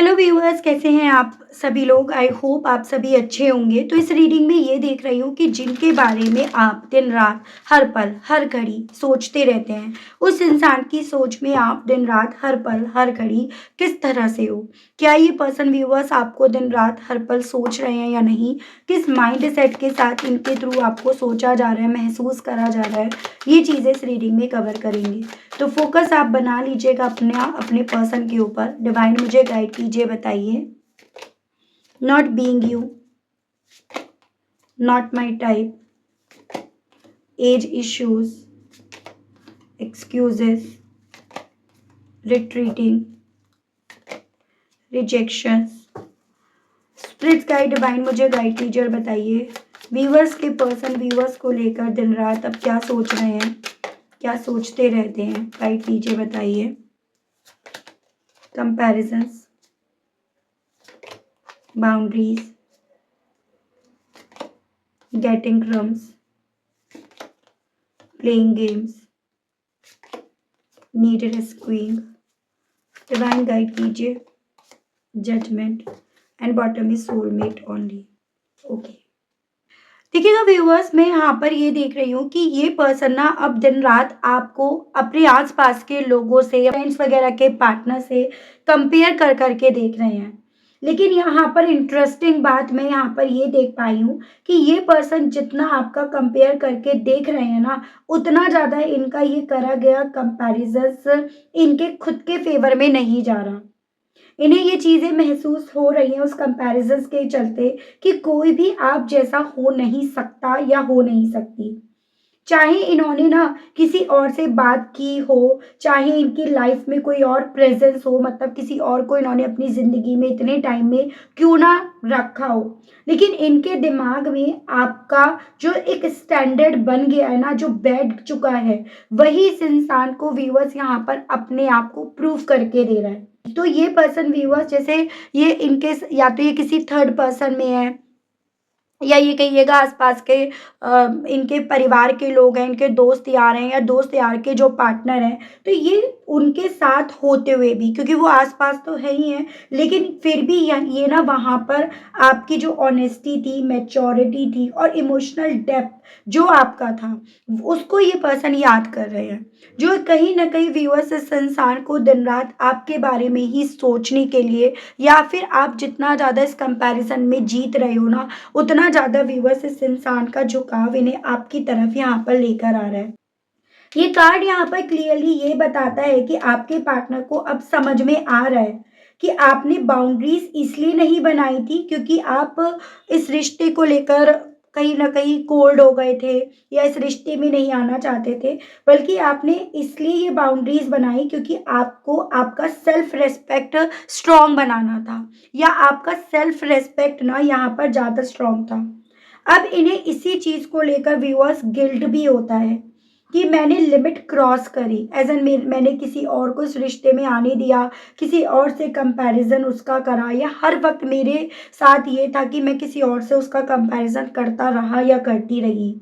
Hello viewers, कैसे हैं आप सभी लोग। आई होप आप सभी अच्छे होंगे। तो इस रीडिंग में ये देख रही हूँ कि जिनके बारे में आप दिन रात हर पल हर घड़ी सोचते रहते हैं, उस इंसान की सोच में आप दिन रात हर पल हर घड़ी किस तरह से हो। क्या ये पर्सन व्यूअर्स आपको दिन रात हर पल सोच रहे हैं या नहीं, किस माइंड सेट के साथ इनके थ्रू आपको सोचा जा रहा है, महसूस करा जा रहा है, ये चीज़ें इस रीडिंग में कवर करेंगे। तो फोकस आप बना लीजिएगा अपने अपने पर्सन के ऊपर। डिवाइन मुझे गाइड कीजिए, बताइए। Not being you, not my type, age issues, excuses, retreating, rejections. Spirit guide divine मुझे गाइड कीजिए और बताइए व्यूवर्स के पर्सन व्यूवर्स को लेकर दिन रात अब क्या सोच रहे हैं, क्या सोचते रहते हैं। गाइड कीजिए, बताइए। Comparisons, boundaries, getting crumbs, playing games, need rescuing। Divine guide कीजिए। Judgement and bottom is soulmate only. Okay, देखिएगा व्यूअर्स, मैं यहाँ पर ये देख रही हूँ कि ये पर्सन ना अब दिन रात आपको अपने आसपास के लोगों से, फ्रेंड्स वगैरह के पार्टनर से कंपेयर कर करके देख रहे हैं। लेकिन यहाँ पर इंटरेस्टिंग बात मैं यहाँ पर ये देख पाई हूँ कि ये पर्सन जितना आपका कंपेयर करके देख रहे हैं ना, उतना ज़्यादा इनका ये करा गया कंपैरिजंस इनके खुद के फेवर में नहीं जा रहा। इन्हें ये चीज़ें महसूस हो रही हैं उस कंपैरिजंस के चलते कि कोई भी आप जैसा हो नहीं सकता या हो नहीं सकती। चाहे इन्होंने ना किसी और से बात की हो, चाहे इनकी लाइफ में कोई और प्रेजेंस हो, मतलब किसी और को इन्होंने अपनी ज़िंदगी में इतने टाइम में क्यों ना रखा हो, लेकिन इनके दिमाग में आपका जो एक स्टैंडर्ड बन गया है ना, जो बैठ चुका है, वही इस इंसान को व्यूअर्स यहाँ पर अपने आप को प्रूव करके दे रहा है। तो ये पर्सन व्यूअर्स, जैसे ये इनके या तो ये किसी थर्ड पर्सन में है, या ये कहिएगा आसपास के इनके परिवार के लोग हैं, इनके दोस्त यार हैं, या दोस्त यार के जो पार्टनर हैं, तो ये उनके साथ होते हुए भी, क्योंकि वो आसपास तो है ही हैं, लेकिन फिर भी ये ना वहाँ पर आपकी जो ऑनेस्टी थी, मैच्योरिटी थी और इमोशनल डेप्थ जो आपका था, उसको ये पर्सन याद कर रहे हैं। जो कहीं ना कहीं व्यूअर्स इस इंसान को दिन रात आपके बारे में ही सोचने के लिए, या फिर आप जितना ज़्यादा इस कंपैरिजन में जीत रहे हो ना, उतना ज़्यादा व्यूअर्स इस इंसान का झुकाव इन्हें आपकी तरफ यहाँ पर लेकर आ रहा है। ये कार्ड यहाँ पर क्लियरली ये बताता है कि आपके पार्टनर को अब समझ में आ रहा है कि आपने बाउंड्रीज इसलिए नहीं बनाई थी क्योंकि आप इस रिश्ते को लेकर कहीं ना कहीं कोल्ड हो गए थे, या इस रिश्ते में नहीं आना चाहते थे, बल्कि आपने इसलिए ये बाउंड्रीज बनाई क्योंकि आपको आपका सेल्फ रेस्पेक्ट स्ट्रॉन्ग बनाना था, या आपका सेल्फ रेस्पेक्ट ना यहाँ पर ज़्यादा स्ट्रॉन्ग था। अब इन्हें इसी चीज़ को लेकर व्यूअर्स गिल्ट भी होता है कि मैंने लिमिट क्रॉस करी, एज एन मैंने किसी और को इस रिश्ते में आने दिया, किसी और से कंपैरिजन उसका करा, या हर वक्त मेरे साथ ये था कि मैं किसी और से उसका कंपैरिजन करता रहा या करती रही,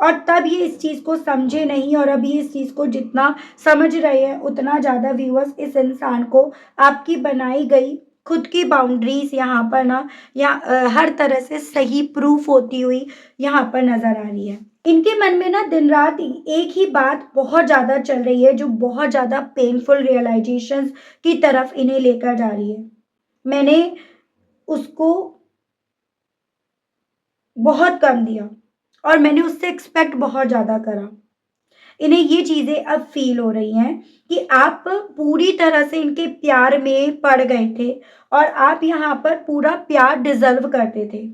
और तब ये इस चीज़ को समझे नहीं, और अभी इस चीज़ को जितना समझ रहे हैं उतना ज़्यादा व्यूअर्स इस इंसान को आपकी बनाई गई खुद की बाउंड्रीज यहाँ पर ना, या हर तरह से सही प्रूफ होती हुई यहाँ पर नजर आ रही है। इनके मन में ना दिन रात एक ही बात बहुत ज़्यादा चल रही है, जो बहुत ज़्यादा पेनफुल रियलाइजेशंस की तरफ इन्हें लेकर जा रही है। मैंने उसको बहुत कम दिया और मैंने उससे एक्सपेक्ट बहुत ज़्यादा करा। इन्हें ये चीज़ें अब फ़ील हो रही हैं कि आप पूरी तरह से इनके प्यार में पड़ गए थे, और आप यहाँ पर पूरा प्यार डिज़र्व करते थे।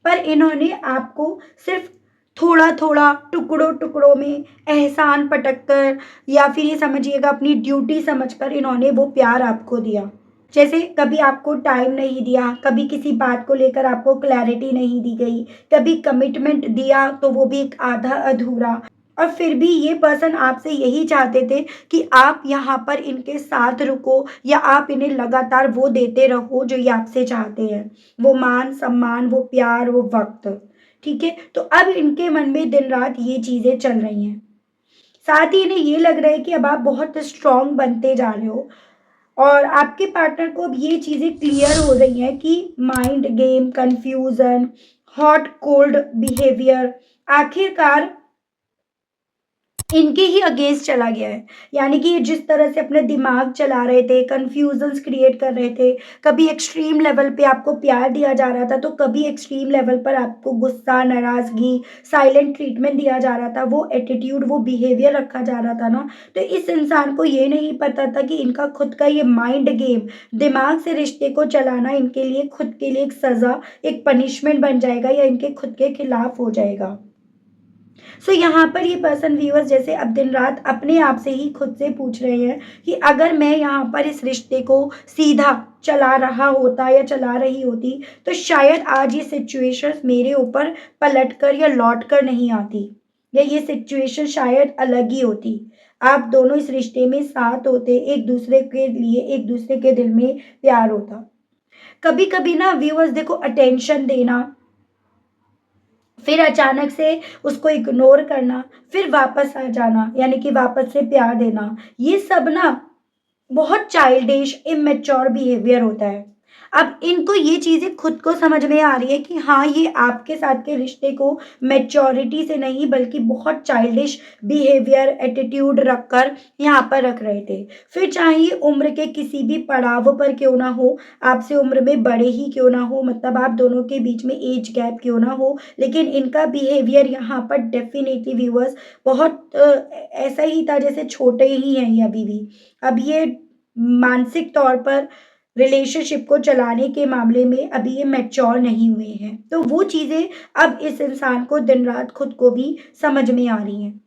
पर इन्होंने आपको सिर्फ़ थोड़ा-थोड़ा, टुकड़ों-टुकड़ों में एहसान पटक कर, या फिर ये समझिएगा अपनी ड्यूटी समझकर इन्होंने वो प्यार आपको दिया। जैसे कभी आपको टाइम नहीं दिया, कभी किसी बात को लेकर आपको क्लैरिटी नहीं दी गई, कभी कमिटमेंट दिया तो वो भी एक आधा अधूरा, और फिर भी ये पर्सन आपसे यही चाहते थे कि आप यहाँ पर इनके साथ रुको, या आप इन्हें लगातार वो देते रहो जो ये आपसे चाहते हैं, वो मान सम्मान, वो प्यार, वो वक्त। ठीक है, तो अब इनके मन में दिन रात ये चीज़ें चल रही हैं। साथ ही इन्हें ये लग रहा है कि अब आप बहुत स्ट्रांग बनते जा रहे हो, और आपके पार्टनर को अब ये चीज़ें क्लियर हो रही हैं कि mind game, confusion, hot cold behaviour आखिरकार इनके ही अगेंस्ट चला गया है। यानी कि ये जिस तरह से अपने दिमाग चला रहे थे, कन्फ्यूजन्स क्रिएट कर रहे थे, कभी एक्सट्रीम लेवल पे आपको प्यार दिया जा रहा था, तो कभी एक्सट्रीम लेवल पर आपको गुस्सा, नाराज़गी, साइलेंट ट्रीटमेंट दिया जा रहा था, वो एटीट्यूड, वो बिहेवियर रखा जा रहा था ना, तो इस इंसान को ये नहीं पता था कि इनका खुद का ये माइंड गेम, दिमाग से रिश्ते को चलाना इनके लिए खुद के लिए एक सज़ा, एक पनिशमेंट बन जाएगा या इनके खुद के खिलाफ हो जाएगा। सो यहाँ पर ये पर्सन व्यूअर्स जैसे अब दिन रात अपने आप से ही खुद से पूछ रहे हैं कि अगर मैं यहाँ पर इस रिश्ते को सीधा चला रहा होता या चला रही होती, तो शायद आज ये सिचुएशंस मेरे ऊपर पलट कर या लौट कर नहीं आती, या ये सिचुएशन शायद अलग ही होती। आप दोनों इस रिश्ते में साथ होते, एक दूसरे के लिए एक दूसरे के दिल में प्यार होता। कभी कभी ना व्यूअर्स देखो, अटेंशन देना, फिर अचानक से उसको इग्नोर करना, फिर वापस आ जाना, यानी कि वापस से प्यार देना, ये सब ना बहुत चाइल्डिश इमेच्योर बिहेवियर होता है। अब इनको ये चीज़ें खुद को समझ में आ रही है कि हाँ, ये आपके साथ के रिश्ते को मैच्योरिटी से नहीं बल्कि बहुत चाइल्डिश बिहेवियर, एटीट्यूड रखकर यहाँ पर रख रहे थे। फिर चाहे ये उम्र के किसी भी पड़ाव पर क्यों ना हो, आपसे उम्र में बड़े ही क्यों ना हो, मतलब आप दोनों के बीच में एज गैप क्यों ना हो, लेकिन इनका बिहेवियर यहाँ पर डेफिनेटली व्यूअर्स बहुत ऐसा ही था जैसे छोटे ही हैं ये अभी भी। अब ये मानसिक तौर पर रिलेशनशिप को चलाने के मामले में अभी ये मैच्योर नहीं हुए हैं। तो वो चीज़ें अब इस इंसान को दिन-रात खुद को भी समझ में आ रही हैं।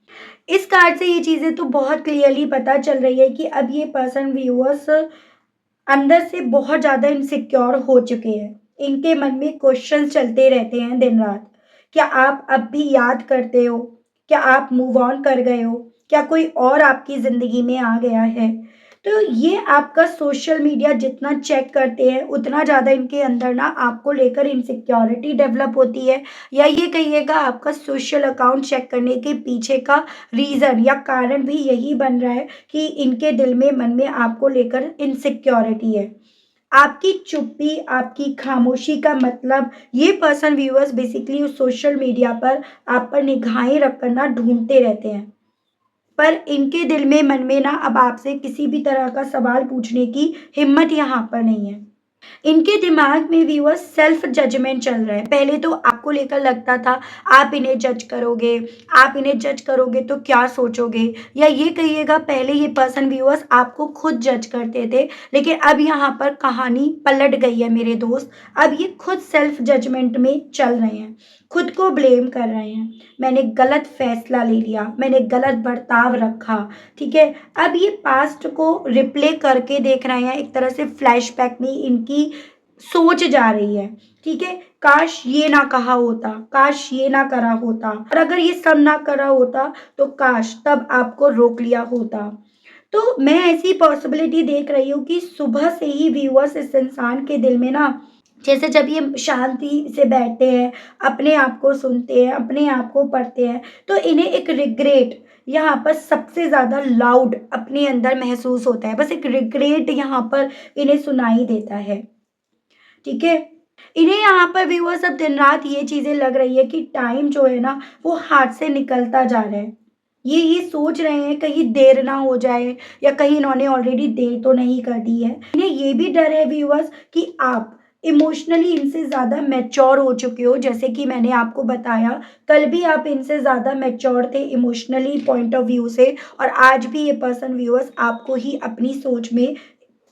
इस कार्ड से ये चीज़ें तो बहुत क्लियरली पता चल रही है कि अब ये पर्सन व्यूअर्स अंदर से बहुत ज़्यादा इनसिक्योर हो चुके हैं। इनके मन में क्वेश्चंस चलते रहते हैं दिन-रात। क्या आप अब भी याद करते हो? क्या आप मूव ऑन कर गए हो? क्या कोई और आपकी ज़िंदगी में आ गया है? तो ये आपका सोशल मीडिया जितना चेक करते हैं, उतना ज़्यादा इनके अंदर ना आपको लेकर इनसिक्योरिटी डेवलप होती है, या ये कहिएगा आपका सोशल अकाउंट चेक करने के पीछे का रीज़न या कारण भी यही बन रहा है कि इनके दिल में, मन में आपको लेकर इनसिक्योरिटी है। आपकी चुप्पी, आपकी खामोशी का मतलब ये पर्सन व्यूअर्स बेसिकली उस सोशल मीडिया पर आप पर निगाहें रखकर ना ढूँढते रहते हैं। पर इनके दिल में, मन में ना अब आपसे किसी भी तरह का सवाल पूछने की हिम्मत यहाँ पर नहीं है। इनके दिमाग में व्यूअर्स सेल्फ जजमेंट चल रहा है। पहले तो आपको लेकर लगता था आप इन्हें जज करोगे, आप इन्हें जज करोगे तो क्या सोचोगे, या ये कहिएगा पहले ये पर्सन व्यूअर्स आपको खुद जज करते थे, लेकिन अब यहाँ पर कहानी पलट गई है मेरे दोस्त। अब ये खुद सेल्फ जजमेंट में चल रहे हैं, खुद को ब्लेम कर रहे हैं। मैंने गलत फैसला ले लिया, मैंने गलत बर्ताव रखा, ठीक है। अब ये पास्ट को रिप्ले करके देख रहे हैं, एक तरह से फ्लैशबैक में इनकी सोच जा रही है, ठीक है। काश ये ना कहा होता, काश ये ना करा होता, और अगर ये सब ना करा होता तो काश तब आपको रोक लिया होता। तो मैं ऐसी पॉसिबिलिटी देख रही हूँ कि सुबह से ही व्यूअर्स इस इंसान के दिल में ना, जैसे जब ये शांति से बैठते हैं, अपने आप को सुनते हैं, अपने आप को पढ़ते हैं, तो इन्हें एक रिग्रेट यहाँ पर सबसे ज़्यादा लाउड अपने अंदर महसूस होता है। बस एक रिग्रेट यहाँ पर इन्हें सुनाई देता है, ठीक है। इन्हें यहाँ पर व्यूअर्स अब दिन-रात ये चीज़ें लग रही है कि टाइम जो है ना, वो हाथ से निकलता जा रहा है। ये सोच रहे हैं कहीं देर ना हो जाए, या कहीं इन्होंने ऑलरेडी देर तो नहीं कर दी है। इन्हें ये भी डर है व्यूअर्स कि आप इमोशनली इनसे ज़्यादा मैच्योर हो चुके हो, जैसे कि मैंने आपको बताया, कल भी आप इनसे ज़्यादा मैच्योर थे इमोशनली पॉइंट ऑफ व्यू से, और आज भी ये पर्सन व्यूअर्स आपको ही अपनी सोच में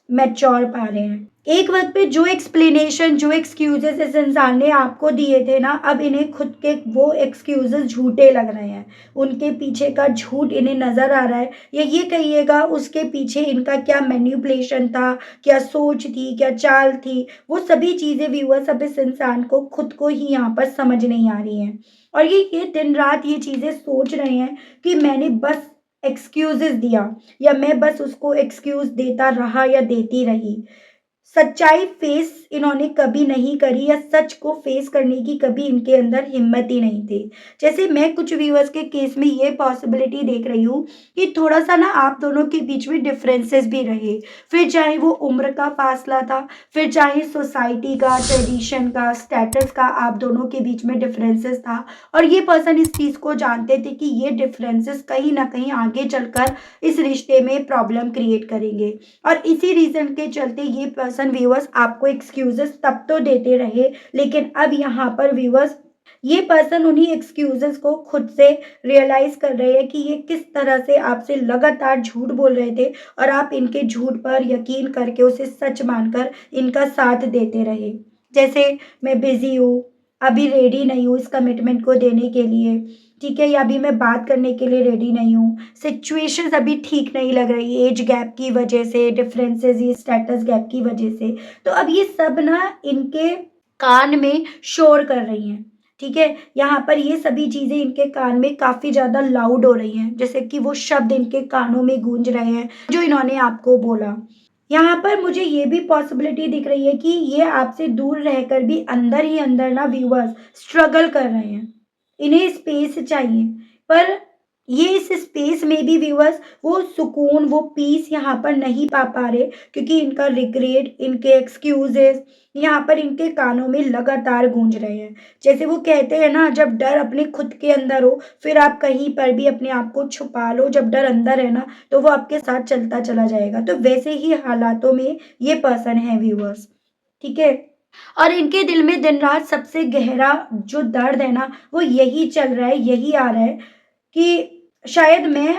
मैच्योर पा रहे हैं। एक वक़्त पे जो एक्सप्लेनेशन, जो एक्सक्यूज़ेज़ इस इंसान ने आपको दिए थे ना, अब इन्हें खुद के वो एक्सक्यूज़ेज़ झूठे लग रहे हैं। उनके पीछे का झूठ इन्हें नज़र आ रहा है, या ये कहिएगा उसके पीछे इनका क्या मैनिपुलेशन था, क्या सोच थी, क्या चाल थी, वो सभी चीज़ें व्यूअर्स अब इस इंसान को खुद को ही यहाँ पर समझ नहीं आ रही हैं। और ये दिन-रात ये चीज़ें सोच रहे हैं कि मैंने बस एक्सक्यूज़ेज़ दिया, या मैं बस उसको एक्सक्यूज़ देता रहा या देती रही। सच्चाई फेस इन्होंने कभी नहीं करी या सच को फेस करने की कभी इनके अंदर हिम्मत ही नहीं थी। जैसे मैं कुछ व्यूअर्स के केस में ये पॉसिबिलिटी देख रही हूँ कि थोड़ा-सा ना आप दोनों के बीच में डिफरेंसेस भी रहे। फिर चाहे वो उम्र का फासला था, फिर चाहे सोसाइटी का, ट्रेडिशन का, स्टेटस का आप दोनों के बीच में डिफरेंसेस था और ये पर्सन इस चीज़ को जानते थे कि ये डिफरेंसेस कहीं न कहीं आगे चलकर इस रिश्ते में प्रॉब्लम क्रिएट करेंगे। और इसी रीज़न के चलते ये पर्सन व्यूअर्स आपको एक्सक्यूज़ेज़ तब तो देते रहे, लेकिन अब यहाँ पर व्यूअर्स ये पर्सन उन्हीं एक्सक्यूज़ेज़ को खुद से रियलाइज़ कर रहे हैं कि ये किस तरह से आपसे लगातार झूठ बोल रहे थे और आप इनके झूठ पर यकीन करके उसे सच मानकर इनका साथ देते रहे। जैसे मैं बिज़ी हूँ, अभी रेडी नहीं हूँ इस कमिटमेंट को देने के लिए, ठीक है? या अभी मैं बात करने के लिए रेडी नहीं हूँ। सिचुएशंस अभी ठीक नहीं लग रही एज गैप की वजह से, डिफरेंसेस ये स्टेटस गैप की वजह से। तो अब ये सब ना इनके कान में शोर कर रही हैं, ठीक है? यहाँ पर ये सभी चीज़ें इनके कान में काफ़ी ज़्यादा लाउड हो रही हैं, जैसे कि वो शब्द इनके कानों में गूंज रहे हैं, जो इन्होंने आपको बोला। यहाँ पर मुझे ये भी पॉसिबिलिटी दिख रही है कि ये आपसे दूर रहकर भी अंदर ही अंदर ना व्यूअर्स स्ट्रगल कर रहे हैं। इन्हें स्पेस चाहिए, पर ये इस स्पेस में भी व्यूअर्स वो सुकून, वो पीस यहाँ पर नहीं पा पा रहे क्योंकि इनका रिग्रेट, इनके एक्सक्यूज़ेज़ यहाँ पर इनके कानों में लगातार गूंज रहे हैं। जैसे वो कहते हैं ना जब डर अपने खुद के अंदर हो, फिर आप कहीं पर भी अपने आप को छुपा लो, जब डर अंदर है ना, तो वो आपके साथ चलता चला जाएगा। तो वैसे ही हालातों में ये पर्सन है व्यूअर्स, ठीक है? और इनके दिल में दिन-रात सबसे गहरा जो दर्द है ना, वो यही चल रहा है, यही आ रहा है कि शायद मैं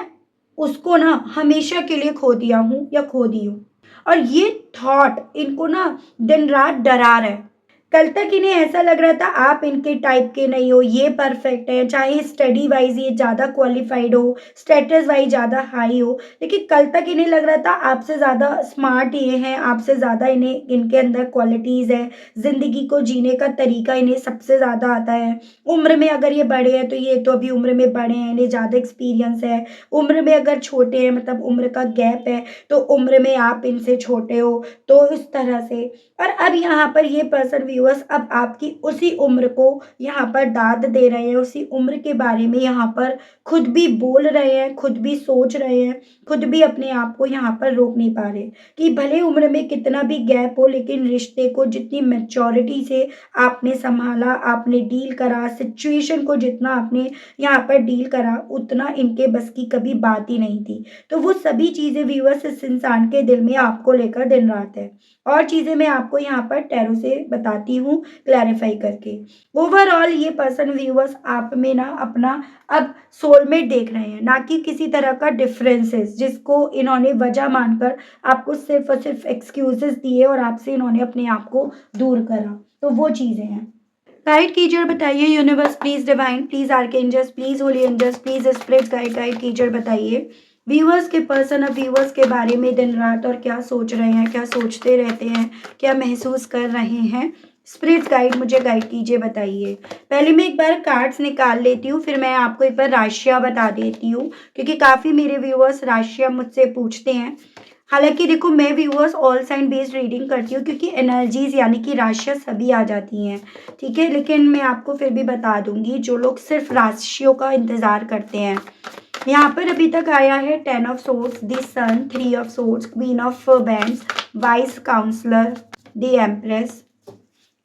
उसको ना हमेशा के लिए खो दिया हूँ या खो दी हूँ। और ये थॉट इनको ना दिन-रात डरा रहा है। कल तक इन्हें ऐसा लग रहा था आप इनके टाइप के नहीं हो, ये परफेक्ट है, चाहे स्टडी वाइज़ ये ज़्यादा क्वालिफ़ाइड हो, स्टेटस वाइज़ ज़्यादा हाई हो, लेकिन कल तक इन्हें लग रहा था आपसे ज़्यादा स्मार्ट ये हैं, आपसे ज़्यादा इन्हें इनके अंदर क्वालिटीज़ हैं, ज़िंदगी को जीने का तरीका इन्हें सबसे ज़्यादा आता है। उम्र में अगर ये बड़े हैं, तो ये तो अभी उम्र में बड़े हैं, इन्हें ज़्यादा एक्सपीरियंस है। उम्र में अगर छोटे हैं मतलब उम्र का गैप है, तो उम्र में आप इनसे छोटे हो, तो इस तरह से। और अब यहाँ पर ये पर्सन व्यूअर्स अब आपकी उसी उम्र को यहाँ पर दाद दे रहे हैं, उसी उम्र के बारे में यहाँ पर खुद भी बोल रहे हैं, खुद भी सोच रहे हैं, खुद भी अपने आप को यहाँ पर रोक नहीं पा रहे कि भले उम्र में कितना भी गैप हो लेकिन रिश्ते को जितनी मैच्योरिटी से आपने सँभाला, आपने डील करा, सिचुएशन को जितना आपने यहाँ पर डील करा, उतना इनके बस की कभी बात ही नहीं थी। तो वो सभी चीज़ें व्यूअर्स इस इंसान के दिल में आपको लेकर दिन-रात है। और चीज़ें मैं आपको यहाँ पर टैरो से बताती हूँ क्लैरिफ़ाई करके। ओवरऑल ये पर्सन व्यूअर्स आप में ना अपना अब सोलमेट देख रहे हैं, ना कि किसी तरह का डिफरेंसेस जिसको इन्होंने वजह मानकर आपको सिर्फ़ और सिर्फ़ एक्सक्यूज़ेज़ दिए और आपसे इन्होंने अपने आप को दूर करा। तो वो चीज़ें हैं। गाइड कीजिए और बताइए universe please divine please archangels please holy angels please spirit guide कीजिए और बताइए व्यूअर्स के पर्सन अब व्यूअर्स के बारे में दिन रात और क्या सोच रहे हैं, क्या सोचते रहते हैं, क्या महसूस कर रहे हैं। स्पिरिट गाइड मुझे गाइड कीजिए बताइए। पहले मैं एक बार कार्ड्स निकाल लेती हूँ, फिर मैं आपको एक बार राशियाँ बता देती हूँ क्योंकि काफ़ी मेरे व्यूअर्स राशियाँ मुझसे पूछते हैं। हालाँकि देखो मैं viewers all sign based reading करती हूँ क्योंकि एनर्जीज़ यानी कि राशियाँ सभी आ जाती हैं, ठीक है? लेकिन मैं आपको फिर भी बता दूँगी जो लोग सिर्फ़ राशियों का इंतज़ार करते हैं। यहाँ पर अभी तक आया है 10 of swords, the sun, 3 of swords, queen of wands, vice counsellor, the empress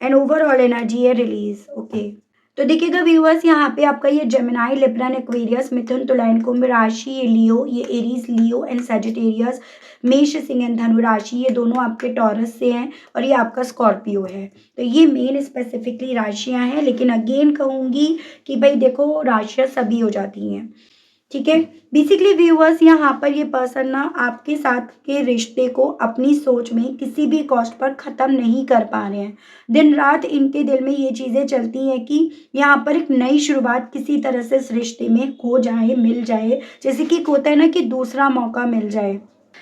and overall energy है रिलीज़। ओके। तो देखिएगा व्यूअर्स यहाँ पे आपका ये जेमिनी, लिब्रन, एक्वेरियस, मिथुन, तुला, कुंभ राशि, ये लियो, ये एरीज, लियो एंड सजिटेरियस, मेष, सिंह एंड धनु राशि, ये दोनों आपके टॉरस से हैं और ये आपका स्कॉर्पियो है। तो ये मेन स्पेसिफिकली राशियाँ हैं, लेकिन अगेन कहूँगी कि भाई देखो राशियाँ सभी हो जाती हैं, ठीक है? बेसिकली व्यूअर्स यहाँ पर ये पर्सन ना आपके साथ के रिश्ते को अपनी सोच में किसी भी कॉस्ट पर ख़त्म नहीं कर पा रहे हैं। दिन रात इनके दिल में ये चीज़ें चलती हैं कि यहाँ पर एक नई शुरुआत किसी तरह से इस रिश्ते में हो जाए, मिल जाए। जैसे कि एक होता है ना कि दूसरा मौका मिल जाए,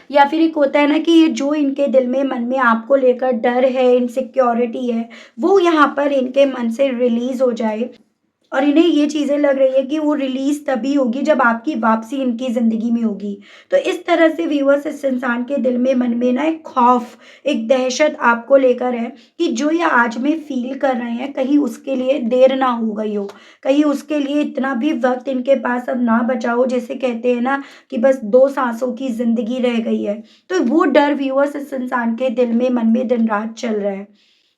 या फिर एक होता है ना कि ये जो इनके दिल में, मन में आपको लेकर डर है, इनसिक्योरिटी है, वो यहाँ पर इनके मन से रिलीज़ हो जाए। और इन्हें ये चीज़ें लग रही है कि वो रिलीज़ तभी होगी जब आपकी वापसी इनकी ज़िंदगी में होगी। तो इस तरह से व्यूअर्स इस इंसान के दिल में, मन में ना एक खौफ़, एक दहशत आपको लेकर है कि जो ये आज में फ़ील कर रहे हैं, कहीं उसके लिए देर ना हो गई हो। कहीं उसके लिए इतना भी वक़्त इनके पास अब ना बचा हो, जैसे कहते हैं ना कि बस 2 साँसों की ज़िंदगी रह गई है। तो वो डर व्यूअर्स इस इंसान के दिल में, मन में दिन-रात चल रहा है।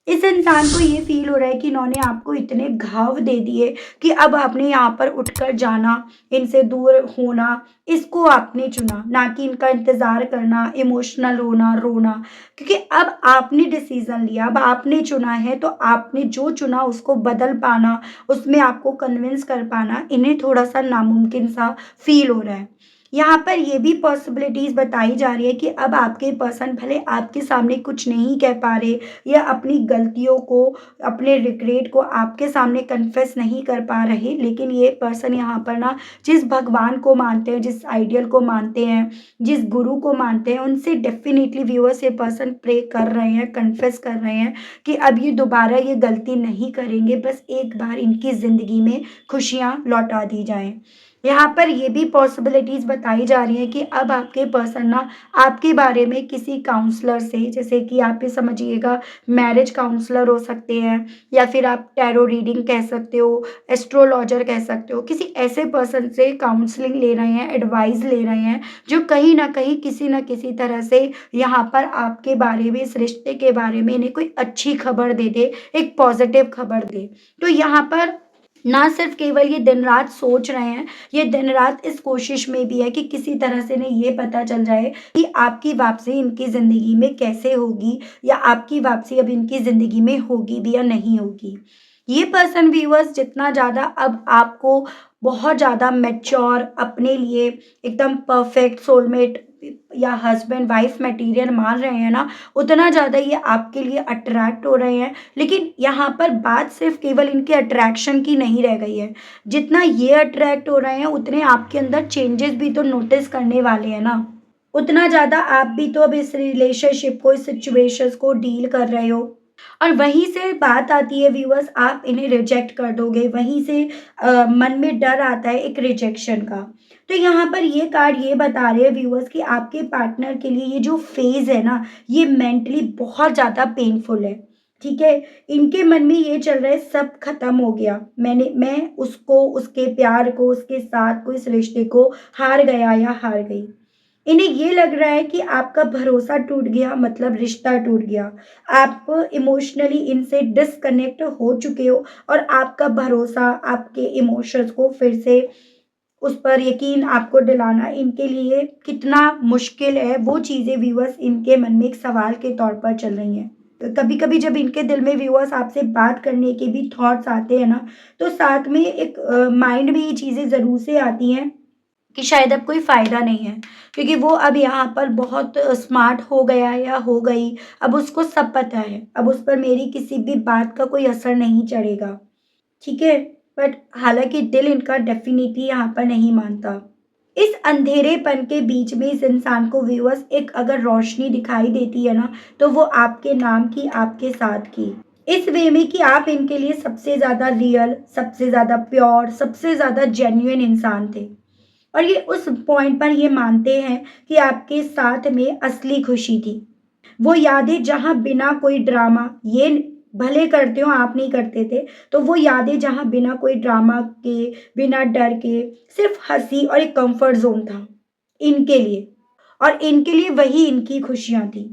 इस इंसान को ये फ़ील हो रहा है कि इन्होंने आपको इतने घाव दे दिए कि अब आपने यहाँ पर उठकर जाना, इनसे दूर होना, इसको आपने चुना, ना कि इनका इंतज़ार करना, इमोशनल होना, रोना। क्योंकि अब आपने डिसीज़न लिया, अब आपने चुना है, तो आपने जो चुना उसको बदल पाना, उसमें आपको कन्विंस कर पाना, इन्हें थोड़ा-सा नामुमकिन सा फ़ील हो रहा है। यहाँ पर ये भी पॉसिबिलिटीज़ बताई जा रही है कि अब आपके पर्सन भले आपके सामने कुछ नहीं कह पा रहे या अपनी गलतियों को, अपने रिग्रेट को आपके सामने कन्फेस नहीं कर पा रहे, लेकिन ये पर्सन यहाँ पर ना जिस भगवान को मानते हैं, जिस आइडियल को मानते हैं, जिस गुरु को मानते हैं, उनसे डेफ़िनिटली व्यूअर्स ये पर्सन प्रे कर रहे हैं, कन्फेस कर रहे हैं कि अब ये दोबारा ये गलती नहीं करेंगे, बस एक बार इनकी ज़िंदगी में खुशियाँ लौटा दी जाएँ। यहाँ पर ये भी पॉसिबिलिटीज़ बताई जा रही हैं कि अब आपके पर्सन ना आपके बारे में किसी काउंसलर से, जैसे कि आप ये समझिएगा मैरिज काउंसलर हो सकते हैं या फिर आप टैरो रीडिंग कह सकते हो, एस्ट्रोलॉजर कह सकते हो, किसी ऐसे पर्सन से काउंसलिंग ले रहे हैं, एडवाइस ले रहे हैं, जो कहीं न कहीं किसी न किसी तरह से यहाँ पर आपके बारे में, इस रिश्ते के बारे में इन्हें कोई अच्छी खबर दे दे, एक पॉज़िटिव खबर दे। तो यहाँ पर ना सिर्फ़ केवल ये दिन-रात सोच रहे हैं, ये दिन-रात इस कोशिश में भी है कि किसी तरह से इन्हें ये पता चल जाए कि आपकी वापसी इनकी ज़िंदगी में कैसे होगी या आपकी वापसी अब इनकी ज़िंदगी में होगी भी या नहीं होगी। ये पर्सन व्यूअर्स जितना ज़्यादा अब आपको बहुत ज़्यादा मैच्योर, अपने लिए एकदम परफ़ेक्ट सोलमेट या हस्बैंड वाइफ़ मटीरियल मान रहे हैं ना, उतना ज़्यादा ये आपके लिए अट्रैक्ट हो रहे हैं। लेकिन यहाँ पर बात सिर्फ़ केवल इनके अट्रैक्शन की नहीं रह गई है। जितना ये अट्रैक्ट हो रहे हैं, उतने आपके अंदर चेंजेस भी तो नोटिस करने वाले हैं ना। उतना ज़्यादा आप भी तो अब इस रिलेशनशिप को, इस सिचुएशंस को डील कर रहे हो। और वहीं से बात आती है व्यूअर्स, आप इन्हें रिजेक्ट कर दोगे, वहीं से मन में डर आता है एक रिजेक्शन का। तो यहाँ पर ये कार्ड ये बता रहे हैं व्यूअर्स कि आपके पार्टनर के लिए ये जो फ़ेज़ है ना, ये मेंटली बहुत ज़्यादा पेनफुल है, ठीक है? इनके मन में ये चल रहा है सब ख़त्म हो गया, मैं उसको, उसके प्यार को, उसके साथ को, इस रिश्ते को हार गया या हार गई। इन्हें ये लग रहा है कि आपका भरोसा टूट गया, मतलब रिश्ता टूट गया। आप इमोशनली इनसे डिस्कनेक्ट हो चुके हो और आपका भरोसा, आपके इमोशंस को फिर से उस पर यकीन आपको दिलाना इनके लिए कितना मुश्किल है, वो चीज़ें व्यूअर्स इनके मन में एक सवाल के तौर पर चल रही हैं। तो कभी-कभी जब इनके दिल में व्यूअर्स आपसे बात करने के भी थॉट्स आते हैं ना, तो साथ में एक माइंड में ये चीज़ें ज़रूर से आती हैं कि शायद अब कोई फ़ायदा नहीं है, क्योंकि वो अब यहाँ पर बहुत स्मार्ट हो गया है या हो गई, अब उसको सब पता है, अब उस पर मेरी किसी भी बात का कोई असर नहीं चढ़ेगा, ठीक है? बट हालाँकि दिल इनका डेफ़िनिटली यहाँ पर नहीं मानता। इस अंधेरेपन के बीच में इस इंसान को व्यूअर्स एक अगर रोशनी दिखाई देती है ना, तो वो आपके नाम की, आपके साथ की। इस वे में कि आप इनके लिए सबसे ज़्यादा रियल, सबसे ज़्यादा प्योर, सबसे ज़्यादा जेन्युइन इंसान थे। और ये उस पॉइंट पर ये मानते हैं कि आपके साथ में असली खुशी थी। वो यादें जहाँ बिना कोई ड्रामा, ये भले करते हो आप नहीं करते थे, तो वो यादें जहाँ बिना कोई ड्रामा के, बिना डर के, सिर्फ़ हँसी और एक कम्फ़र्ट ज़ोन था, इनके लिए। और इनके लिए वही इनकी खुशियाँ थी।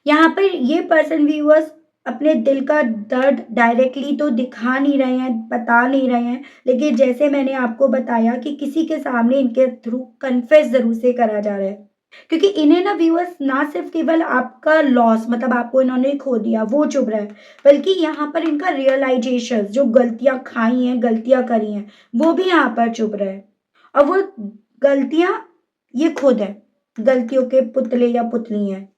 यहाँ पर ये पर्सन व्यूअर्स अपने दिल का दर्द डायरेक्टली तो दिखा नहीं रहे हैं, बता नहीं रहे हैं, लेकिन जैसे मैंने आपको बताया कि किसी के सामने इनके थ्रू कन्फेस ज़रूर से करा जा रहा है। क्योंकि इन्हें ना व्यूअर्स ना सिर्फ़ केवल आपका लॉस, मतलब आपको इन्होंने खो दिया वो चुभ रहा है, बल्कि यहाँ पर इनका रियलाइज़ेशन, जो गलतियाँ खाई हैं, गलतियाँ करी हैं, वो भी यहाँ पर चुभ रहा है। और वो गलतियाँ ये खुद है, गलतियों के पुतले या पुतली हैं।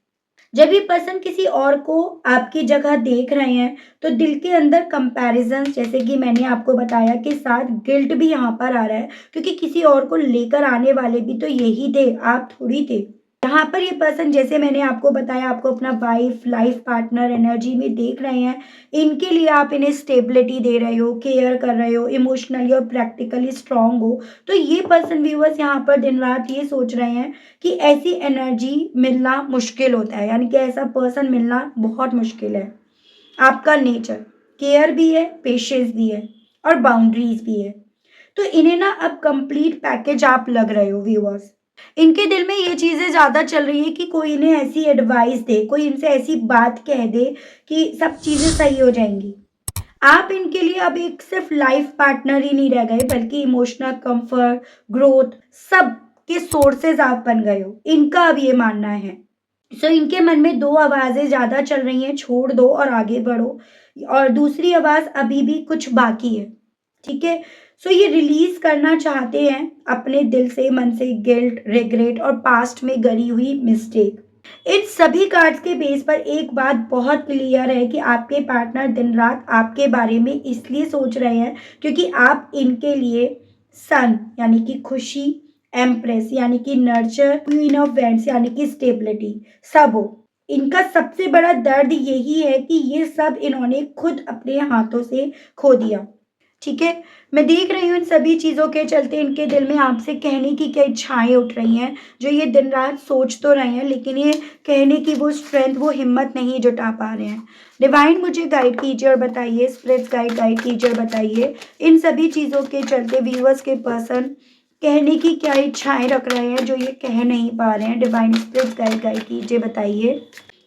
जब ये पर्सन किसी और को आपकी जगह देख रहे हैं, तो दिल के अंदर कंपैरिजन, जैसे कि मैंने आपको बताया, के साथ गिल्ट भी यहाँ पर आ रहा है, क्योंकि किसी और को लेकर आने वाले भी तो यही थे, आप थोड़ी थे। यहाँ पर ये पर्सन, जैसे मैंने आपको बताया, आपको अपना वाइफ, लाइफ पार्टनर एनर्जी में देख रहे हैं। इनके लिए आप इन्हें स्टेबिलिटी दे रहे हो, केयर कर रहे हो, इमोशनली और प्रैक्टिकली स्ट्रांग हो। तो ये पर्सन व्यूअर्स यहाँ पर दिन रात ये सोच रहे हैं कि ऐसी एनर्जी मिलना मुश्किल होता है, यानी कि ऐसा पर्सन मिलना बहुत मुश्किल है। आपका नेचर केयर भी है, पेशेंस भी है और बाउंड्रीज भी है। तो इन्हें ना अब कंप्लीट पैकेज आप लग रहे हो व्यूअर्स। इनके दिल में ये चीजें ज्यादा चल रही है कि कोई इन्हें ऐसी एडवाइस दे, कोई इनसे ऐसी बात कह दे कि सब चीजें सही हो जाएंगी। आप इनके लिए अब एक सिर्फ लाइफ पार्टनर ही नहीं रह गए, बल्कि इमोशनल कंफर्ट, ग्रोथ, सब के सोर्सेज आप बन गए हो, इनका अब ये मानना है। सो इनके मन में दो आवाजें ज्यादा चल रही हैं, छोड़ दो और आगे बढ़ो। और दूसरी आवाज अभी भी कुछ बाकी है। ठीक है। सो ये रिलीज करना चाहते हैं अपने दिल से, मन से, गिल्ट, रिग्रेट और पास्ट में गरी हुई मिस्टेक। इन सभी कार्ड्स के बेस पर एक बात बहुत क्लियर है कि आपके पार्टनर दिन रात आपके बारे में इसलिए सोच रहे हैं क्योंकि आप इनके लिए सन यानी कि खुशी, एम्प्रेस यानी कि नर्चर, क्वीन ऑफ वैंड्स यानी कि स्टेबिलिटी सब हो। इनका सबसे बड़ा दर्द यही है कि ये सब इन्होंने खुद अपने हाथों से खो दिया। ठीक है। मैं देख रही हूँ इन सभी चीज़ों के चलते इनके दिल में आपसे कहने की क्या इच्छाएं उठ रही हैं, जो ये दिन रात सोच तो रहे हैं, लेकिन ये कहने की वो स्ट्रेंथ, वो हिम्मत नहीं जुटा पा रहे हैं। डिवाइन मुझे गाइड कीजिए और बताइए, स्पिरिट्स गाइड कीजिए और बताइए, इन सभी चीज़ों के चलते व्यूअर्स के पर्सन कहने की क्या इच्छाएं रख रहे हैं जो ये कह नहीं पा रहे हैं। डिवाइन स्पिरिट्स गाइड कीजिए, बताइए।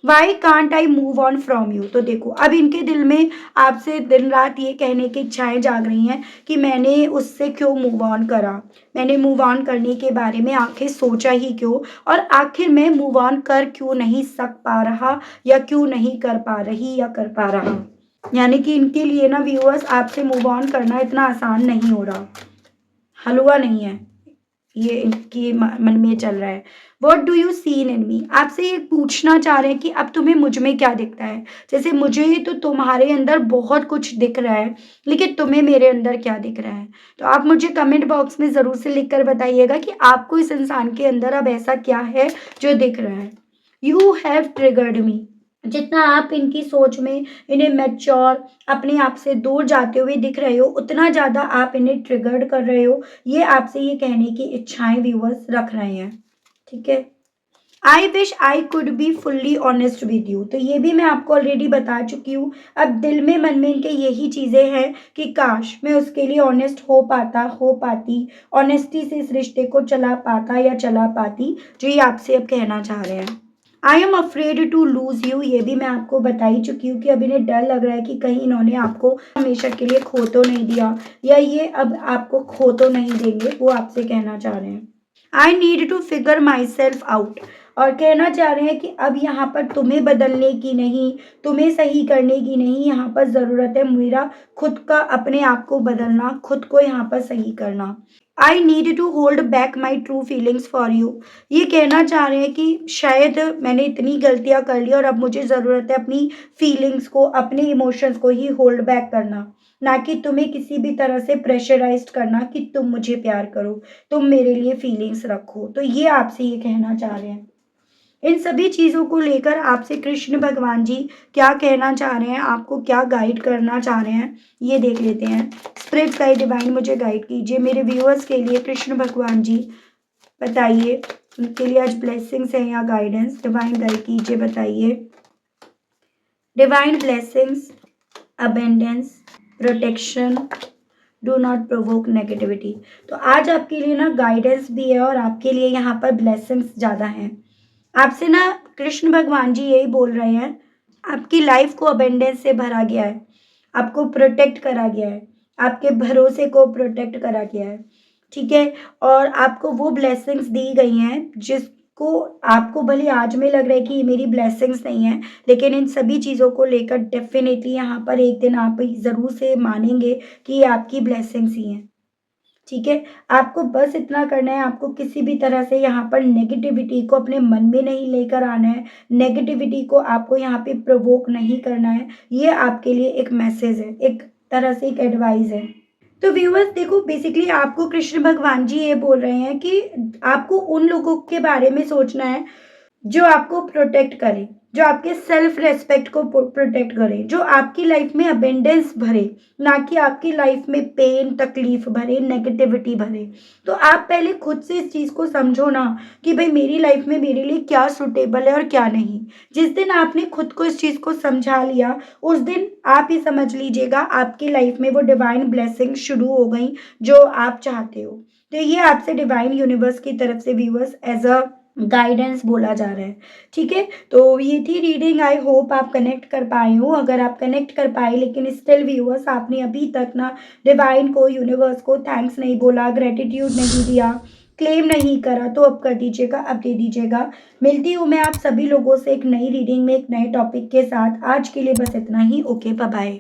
Why can't I move on from you. तो देखो अब इनके दिल में आपसे दिन रात ये कहने की इच्छाएं जाग रही हैं कि मैंने उससे क्यों मूव ऑन करा, मैंने मूव ऑन करने के बारे में आखिर सोचा ही क्यों, और आखिर मैं मूव ऑन कर क्यों नहीं सक पा रहा, या क्यों नहीं कर पा रही या कर पा रहा। यानी कि इनके लिए ना व्यूअर्स आपसे मूव ऑन करना इतना आसान नहीं हो रहा, हलवा नहीं है, ये इनके मन में चल रहा है। What do you seen in me, आपसे ये पूछना चाह रहे हैं कि अब तुम्हें मुझ में क्या दिखता है। जैसे मुझे तो तुम्हारे अंदर बहुत कुछ दिख रहा है, लेकिन तुम्हें मेरे अंदर क्या दिख रहा है। तो आप मुझे कमेंट बॉक्स में ज़रूर से लिख कर बताइएगा कि आपको इस इंसान के अंदर अब ऐसा क्या है जो दिख रहा है। यू हैव ट्रिगर्ड मी। जितना आप इनकी सोच में इन्हें मैच्योर, अपने आप से दूर जाते हुए दिख रहे हो, उतना ज़्यादा आप इन्हें ट्रिगर्ड कर रहे हो। ये आपसे ये कहने की इच्छाएं व्यूअर्स रख रहे हैं। ठीक है। I wish I could be fully honest with you. तो ये भी मैं आपको ऑलरेडी बता चुकी हूँ। अब दिल में मन में इनके यही चीज़ें हैं कि काश मैं उसके लिए ऑनेस्ट हो पाता, हो पाती, ऑनेस्टी से इस रिश्ते को चला पाता या चला पाती, जो ये आपसे अब कहना चाह रहे हैं। I am afraid to lose you. ये भी मैं आपको बता ही चुकी हूँ कि अब इन्हें डर लग रहा है कि कहीं इन्होंने आपको हमेशा के लिए खो तो नहीं दिया, या ये अब आपको खो तो नहीं देंगे, वो आपसे कहना चाह रहे हैं। I need to figure myself out. और कहना चाह रहे हैं कि अब यहाँ पर तुम्हें बदलने की नहीं, तुम्हें सही करने की नहीं, यहाँ पर ज़रूरत है मेरा खुद का, अपने आप को बदलना, खुद को यहाँ पर सही करना। I need to hold back my true feelings for you. ये कहना चाह रहे हैं कि शायद मैंने इतनी गलतियाँ कर ली और अब मुझे ज़रूरत है अपनी फीलिंग्स को, अपने इमोशंस को ही होल्ड बैक करना, ना कि तुम्हें किसी भी तरह से प्रेशराइज्ड करना कि तुम मुझे प्यार करो, तुम मेरे लिए फीलिंग्स रखो। तो ये आपसे ये कहना चाह रहे हैं। इन सभी चीज़ों को लेकर आपसे कृष्ण भगवान जी क्या कहना चाह रहे हैं, आपको क्या गाइड करना चाह रहे हैं, ये देख लेते हैं। स्पिरिट गाइड डिवाइन मुझे गाइड कीजिए, मेरे व्यूअर्स के लिए कृष्ण भगवान जी बताइए, उनके लिए आज ब्लेसिंग्स है या गाइडेंस। डिवाइन गाइड कीजिए, बताइए। Divine blessings, abundance, protection, do not provoke negativity. तो आज आपके लिए ना गाइडेंस भी है और आपके लिए यहाँ पर ब्लेसिंग्स ज़्यादा हैं। आपसे ना कृष्ण भगवान जी यही बोल रहे हैं, आपकी लाइफ को अबेंडेंस से भरा गया है, आपको प्रोटेक्ट करा गया है, आपके भरोसे को प्रोटेक्ट करा गया है। ठीक है। और आपको वो ब्लेसिंग्स दी गई हैं जिसको आपको भले आज में लग रहा है कि ये मेरी ब्लेसिंग्स नहीं है, लेकिन इन सभी चीज़ों को लेकर डेफिनेटली यहाँ पर एक दिन आप ज़रूर से मानेंगे कि ये आपकी ब्लेसिंग्स ही हैं। ठीक है। आपको बस इतना करना है, आपको किसी भी तरह से यहाँ पर नेगेटिविटी को अपने मन में नहीं लेकर आना है, नेगेटिविटी को आपको यहाँ पे प्रोवोक नहीं करना है। ये आपके लिए एक मैसेज है, एक तरह से एक एडवाइस है। तो व्यूअर्स देखो, बेसिकली आपको कृष्ण भगवान जी ये बोल रहे हैं कि आपको उन लोगों के बारे में सोचना है जो आपको प्रोटेक्ट करे, जो आपके सेल्फ रेस्पेक्ट को प्रोटेक्ट करे, जो आपकी लाइफ में अबेंडेंस भरे, ना कि आपकी लाइफ में पेन तकलीफ भरे, नेगेटिविटी भरे। तो आप पहले खुद से इस चीज़ को समझो ना कि भाई मेरी लाइफ में मेरे लिए क्या सुटेबल है और क्या नहीं। जिस दिन आपने खुद को इस चीज़ को समझा लिया, उस दिन आप ही समझ लीजिएगा आपकी लाइफ में वो डिवाइन ब्लेसिंग शुरू हो गई जो आप चाहते हो। तो ये आपसे डिवाइन यूनिवर्स की तरफ से व्यूअर्स एज अ गाइडेंस बोला जा रहा है। ठीक है, तो ये थी रीडिंग। आई होप आप कनेक्ट कर पाए हो। अगर आप कनेक्ट कर पाए लेकिन स्टिल व्यूअर्स आपने अभी तक ना डिवाइन को, यूनिवर्स को थैंक्स नहीं बोला, ग्रेटिट्यूड नहीं दिया, क्लेम नहीं करा, तो अब कर दीजिएगा, अब दे दीजिएगा। मिलती हूँ मैं आप सभी लोगों से एक नई रीडिंग में एक नए टॉपिक के साथ। आज के लिए बस इतना ही। Okay, bye bye.